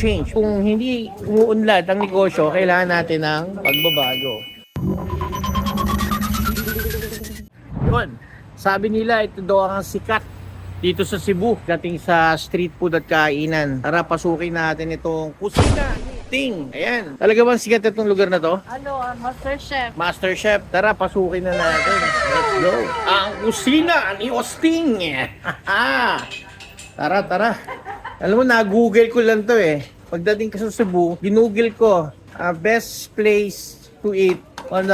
change. Kung hindi umuunlad ang negosyo, kailangan natin ng pagbabago. Yun, sabi nila ito daw ang sikat dito sa Cebu, dating sa street food at kainan. Tara, pasukin natin itong kusina ni Osting. Ayan, talaga bang sikat itong lugar na to? Master Chef. Master Chef, tara, pasukin na natin. Let's go. Ang kusina ni Osting. Tara. Alam mo, na-google ko lang to eh. Pagdating ka sa Cebu, ginugol ko, best place to eat on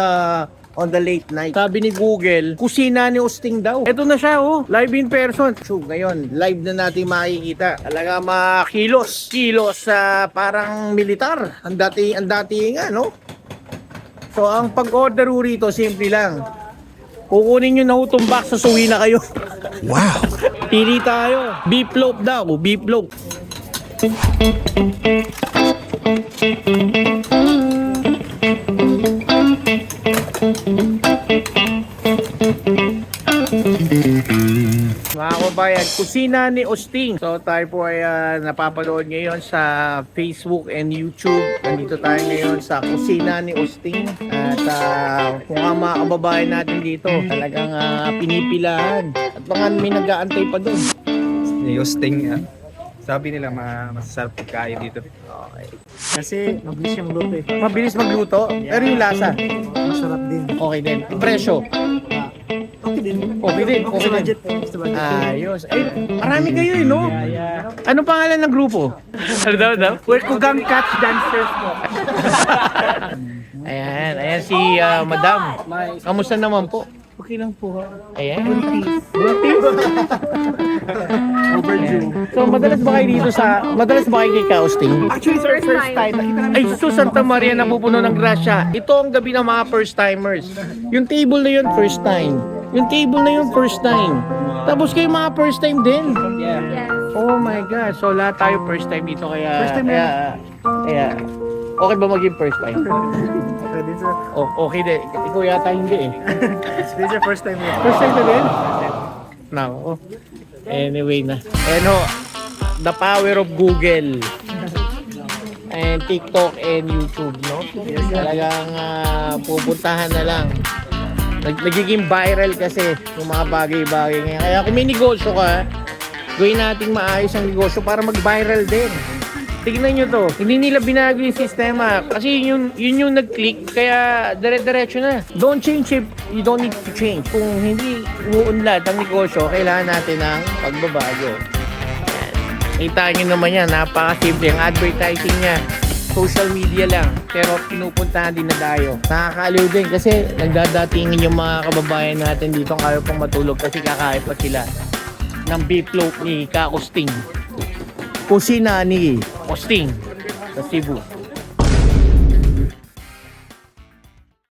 the late night. Sabi ni Google, kusina ni Osting daw. Ito na siya, oh. Live in person. So, ngayon, live na natin makikita. Talaga kilos. Parang militar. Ang dati nga, no? So, ang pag-order rito, simple lang. Kukunin nyo na itong box, sasuwi na kayo. Wow! Pili tayo. Beef loaf daw. Beef loaf. Mga kabayan, kusina ni Osting. So tayo po ay napapanood ngayon sa Facebook and YouTube. Nandito tayo ngayon sa kusina ni Osting. At kung ang mga kababayan natin dito, talagang pinipilahan. At mga may nag-aantay pa doon. Yung Osting, sabi nila masasarap pagkain dito. Okay. Kasi mabilis yung luto eh. Mabilis magluto, pero yung lasa, Masarap din. okay din. Presyo, Okay din. okay din. Okay sa budget. Sa budget. Ayos. Ay, marami kayo eh, no? Ano pangalan ng grupo? Ano daw? We're Kugang Catch Dancers po. Ayan si Madam. Kamusta naman po? Okay lang po. Ayan. Overdue. So, madalas ba kayo kay Kausting? Actually, sir, first time. Nakita namin Ay, so Santa Maria napupuno ng grasya. Ito ang gabi ng mga first timers. Yung table na yun, first time. Yung table na yun, first time. Tapos kayo mga first time din. Yes. Oh my God. So, lahat tayo first time dito. Kaya, First time kaya, okay ba maging first time? Okay din, sir. Okay din. Ikaw yata hindi eh. This is your first time here. First time na din? No. Anyway na. The power of Google and TikTok and YouTube, no? Talagang pupuntahan na lang. Nagiging viral kasi yung mga bagay-bagay ngayon. Kaya kung may negosyo ka, gawin nating maayos ang negosyo para mag-viral din. Tignan nyo to. Hindi nila binago yung sistema. Kasi yun yung nag-click. Kaya dire-diretso na. Don't change if you don't need to change. Kung hindi umuunlad ang negosyo, kailangan natin ng pagbabago. Yan. Kita nyo naman yan. Napaka-simple. Ang advertising niya, social media lang. Pero pinupuntahan din na tayo. Nakakaaliw din kasi nagdadatingin yung mga kababayan natin dito. Kaya pang matulog kasi kakain pa sila ng beef loaf ni Ka Osting. Kusina ni Osting sa Cebu.